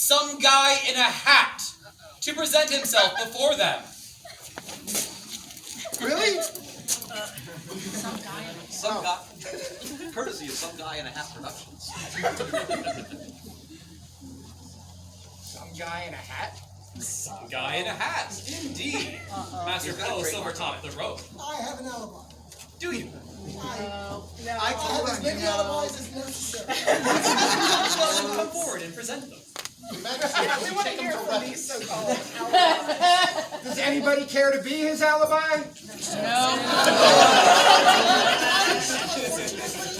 some guy in a hat to present himself before them. Really? Some guy, courtesy of Some Guy in a Hat Productions. Some guy in a hat? Some guy in a hat, indeed. Master Poe, Silvertop the rope. I have an alibi. Do you? I have as many alibis as necessary. Well, then come forward and present them. Your Majesty, We want to hear from these so-called does anybody care to be his alibi?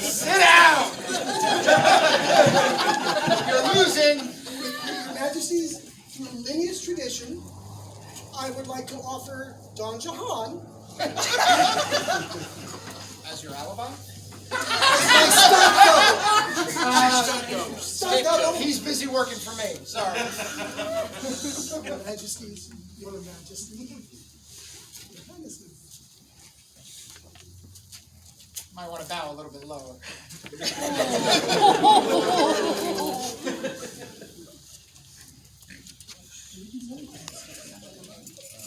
Sit down! You're losing. Your Majesty's, through lineage tradition, I would like to offer Don Jahan As your alibi? my stunt double. He's busy working for me. Sorry. Your Majesty's, Your Majesty. Your Highness. Might want to bow a little bit lower.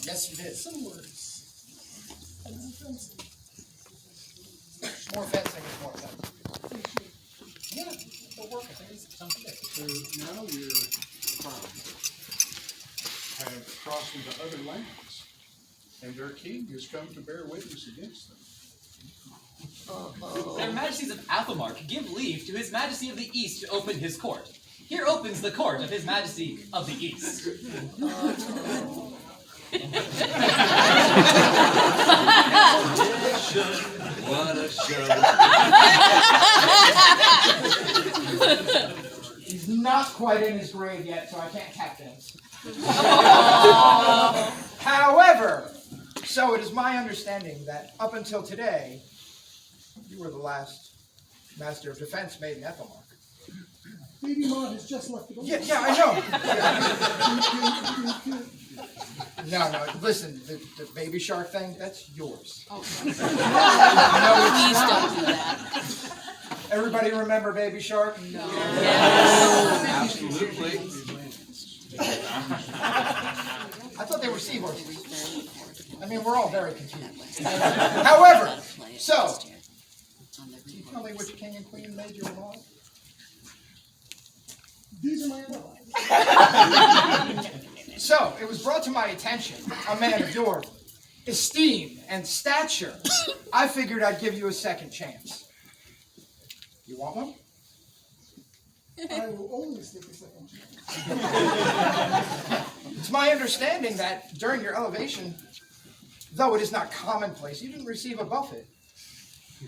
Yes, you did. Some words. More fencing is more fencing. Yeah. We'll work it. Some shit. So now your crown have crossed into other lands, and their king has come to bear witness against them. Their Majesties of Athelmark give leave to His Majesty of the East to open his court. Here opens the court of His Majesty of the East. What a show. He's not quite in his grave yet, so I can't tap dance. However, so it is my understanding that up until today, you were the last Master of Defense made in Ethelmark. Baby Maud has just left the door. Yeah, I know. No, listen, the baby shark thing, that's yours. Oh, No, please don't do that. everybody remember Baby Shark? No. Absolutely. I thought they were seahorses. I mean, we're all very confused. However, so, can you tell me which king and queen made your law? These are my alibis. So, it was brought to my attention, a man of your esteem and stature. I figured I'd give you a second chance. You want one? I will only stick a second chance. It's my understanding that during your elevation, though it is not commonplace, you didn't receive a buffet. So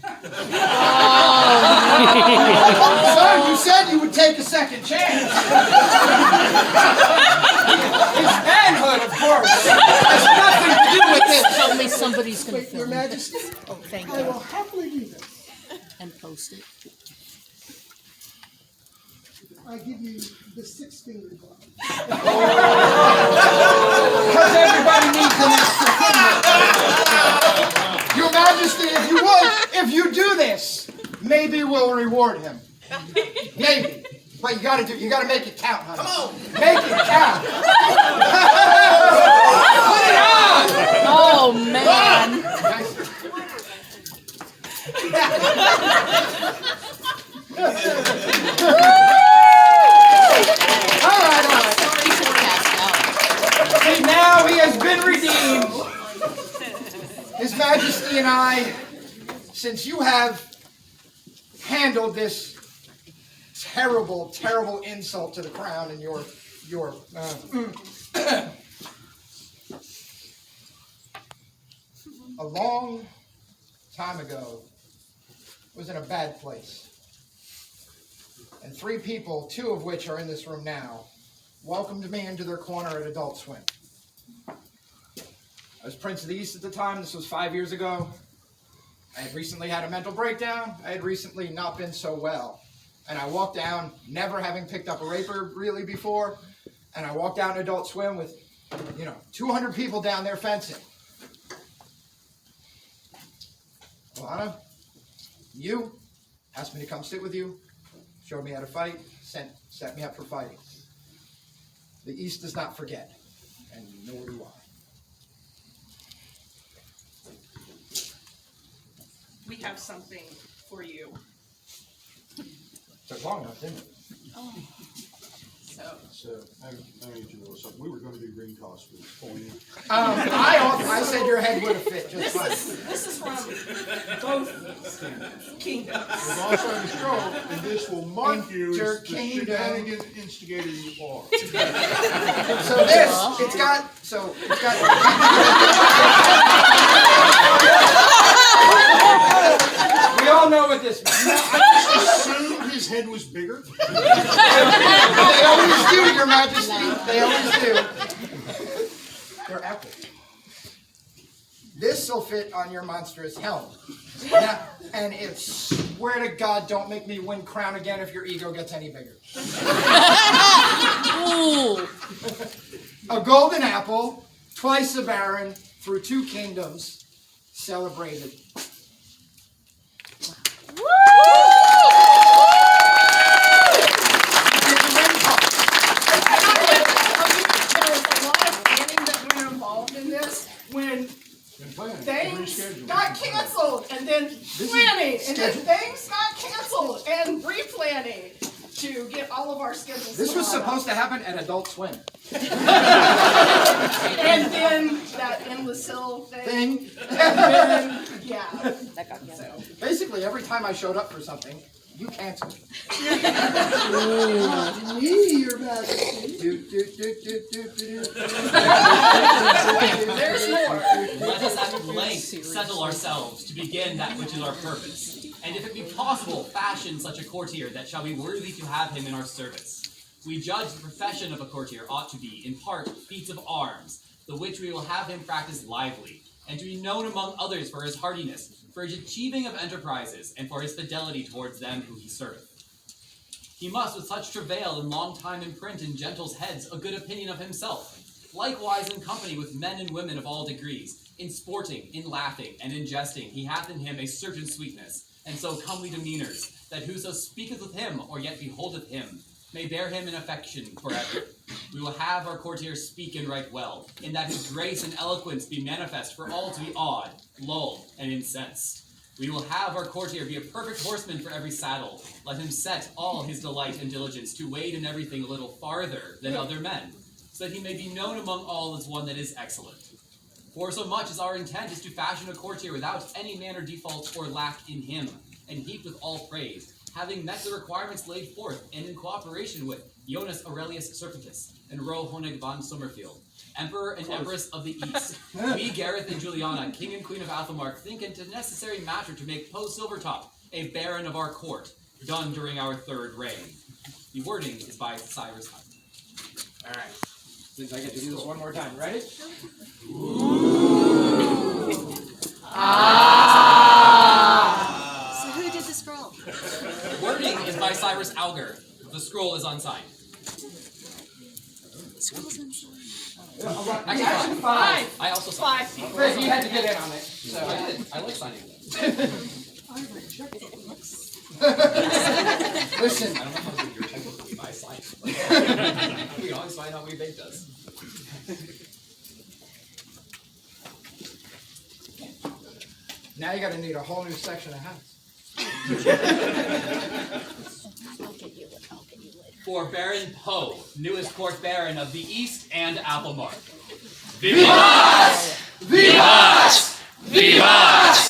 you said you would take a second chance. His manhood, of course, has nothing to do with this. Tell me somebody's going to Wait, Your film it. Majesty, Oh, thank I will you. happily do this. And post it. I give you the six-finger club. Because everybody needs an extra finger. Your Majesty, if you would, if you do this, maybe we'll reward him. Maybe. But you gotta make it count, honey. Come on! Make it count! Put it on! Oh, man. All right. Sorry for passed out. See, now he has been redeemed. His Majesty and I, since you have handled this terrible, terrible insult to the crown and your a long time ago was in a bad place. And three people, two of which are in this room now, welcomed me into their corner at Adult Swim. I was Prince of the East at the time. This was 5 years ago. I had recently had a mental breakdown. I had recently not been so well. And I walked down, never having picked up a raper really before, and I walked down to Adult Swim with, 200 people down there fencing. Alana, you asked me to come sit with you, showed me how to fight, set me up for fighting. The East does not forget, and nor do I. We have something for you. Took long enough, didn't it? So, I need to know something. We were gonna do green costumes for you. I said your head would have fit just fine. This is from both kingdoms. We've also had a stroke, and this will mark you as the Entertainment. shenanigan instigator you are. It's got. We all know what this means. I just assumed his head was bigger. They always do, Your Majesty. They always do. They're epic. This will fit on your monstrous helm. Now, and if swear to God, don't make me win crown again if your ego gets any bigger. Ooh. A golden apple, twice a baron, through 2 kingdoms, celebrated. There was a lot of planning that went involved in this when things got canceled, and then planning, and then things got canceled, and replanning to get all of our schedules. This was lined up. supposed to happen at Adult Swim. And then that endless hill thing. And then, yeah. So. Basically, every time I showed up for something, you canceled. Me, Your Majesty. There's more. Let us at length settle ourselves to begin that which is our purpose. And if it be possible, fashion such a courtier that shall be worthy to have him in our service. We judge the profession of a courtier ought to be, in part, feats of arms, the which we will have him practice lively, and to be known among others for his hardiness, for his achieving of enterprises, and for his fidelity towards them whom he serveth. He must with such travail and long time imprint in gentles' heads a good opinion of himself, likewise in company with men and women of all degrees, in sporting, in laughing, and in jesting, he hath in him a certain sweetness, and so comely demeanours, that whoso speaketh with him, or yet beholdeth him, may bear him in affection forever. We will have our courtier speak and write well, in that his grace and eloquence be manifest for all to be awed, lulled, and incensed. We will have our courtier be a perfect horseman for every saddle. Let him set all his delight and diligence to wade in everything a little farther than other men, so that he may be known among all as one that is excellent. For so much as our intent is to fashion a courtier without any manner default or lack in him, and heaped with all praise, having met the requirements laid forth, and in cooperation with Jonas Aurelius Serpentis and Ro Honig von Sommerfield, Emperor and Empress of the East, we, Gareth and Juliana, King and Queen of Athelmark, think it a necessary matter to make Poe Silvertop a baron of our court, done during our 3rd reign. The wording is by Cyrus Hunt. All right. Since I get to do this one more time, ready? So who did the scroll? The wording is by Cyrus Alger. The scroll is unsigned. Scroll's inside. Actually, 5. I also signed. 5 people. Chris, you had to get in on it. So. I did. I like signing. Listen, I don't know how good your type will be by signing. We can always find out what Dave does. now you got to need a whole new section of house. I'll get you later. For Baron Poe, newest court baron of the East and Applemark. Vivas! Vivas! Vivas!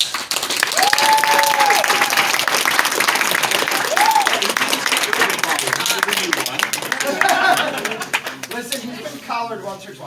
Listen, he's been collared once or twice.